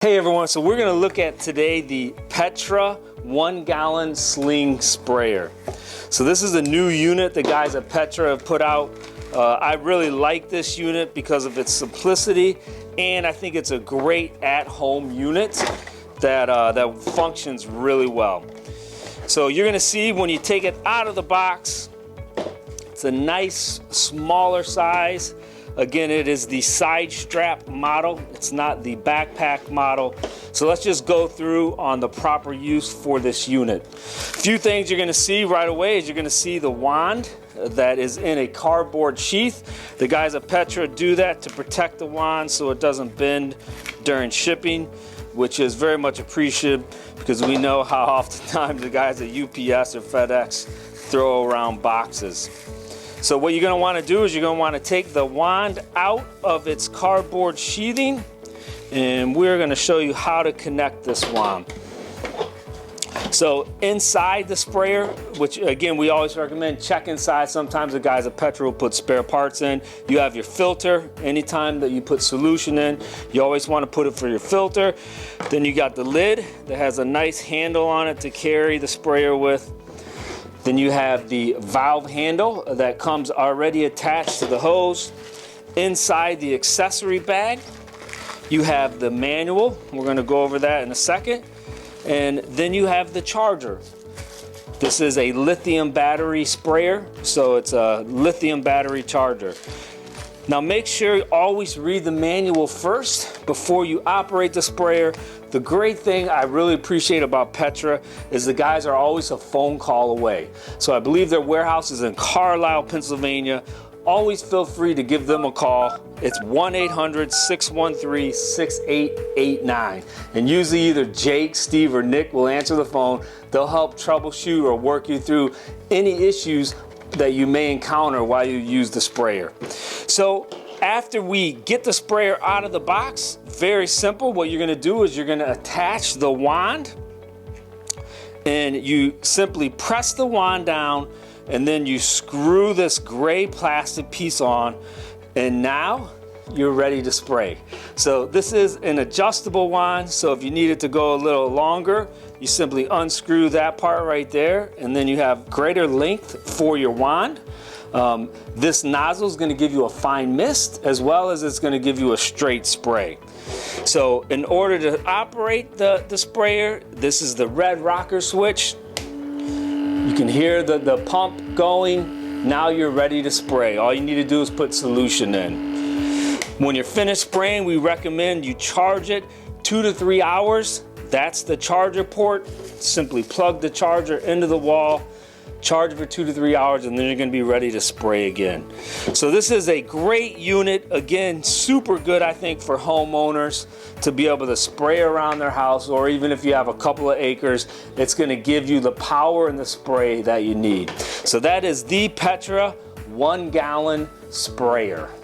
Hey everyone, so we're going to look at today the Petra 1 gallon Sling sprayer. So this is a new unit the guys at Petra have put out. I really like this unit because of its simplicity, and I think it's a great at-home unit that functions really well. So you're going to see when you take it out of the box, it's a nice smaller size. Again, it is the side strap model. It's not the backpack model. So let's just go through on the proper use for this unit. A few things you're going to see right away is you're going to see the wand that is in a cardboard sheath. The guys at Petra do that to protect the wand so it doesn't bend during shipping, which is very much appreciated because we know how oftentimes the guys at UPS or FedEx throw around boxes. So what you're going to want to do is you're going to want to take the wand out of its cardboard sheathing, and we're going to show you how to connect this wand. So inside the sprayer, which again we always recommend check inside. Sometimes the guys at Petra will put spare parts in. You have your filter. Anytime that you put solution in, you always want to put it for your filter. Then you got the lid that has a nice handle on it to carry the sprayer with. Then you have the valve handle that comes already attached to the hose. Inside the accessory bag, you have the manual. We're going to go over that in a second. And then you have the charger. This is a lithium battery sprayer, so it's a lithium battery charger. Now make sure you always read the manual first before you operate the sprayer. The great thing I really appreciate about Petra is the guys are always a phone call away. So I believe their warehouse is in Carlisle, Pennsylvania. Always feel free to give them a call. It's 1-800-613-6889. And usually either Jake, Steve, or Nick will answer the phone. They'll help troubleshoot or work you through any issues that you may encounter while you use the sprayer. So after we get the sprayer out of the box, very simple. What you're going to do is you're going to attach the wand, and you simply press the wand down, and then you screw this gray plastic piece on, and now you're ready to spray. So this is an adjustable wand, so if you need it to go a little longer, you simply unscrew that part right there, and then you have greater length for your wand. This nozzle is going to give you a fine mist, as well as it's going to give you a straight spray. So in order to operate the sprayer, this is the red rocker switch. You can hear the pump going. Now you're ready to spray. All you need to do is put solution in. When you're finished spraying, we recommend you charge it 2 to 3 hours. That's the charger port. Simply plug the charger into the wall, charge it for 2 to 3 hours, and then you're going to be ready to spray again. So this is a great unit. Again, super good, I think, for homeowners to be able to spray around their house, or even if you have a couple of acres, it's going to give you the power and the spray that you need. So that is the Petra 1 gallon sprayer.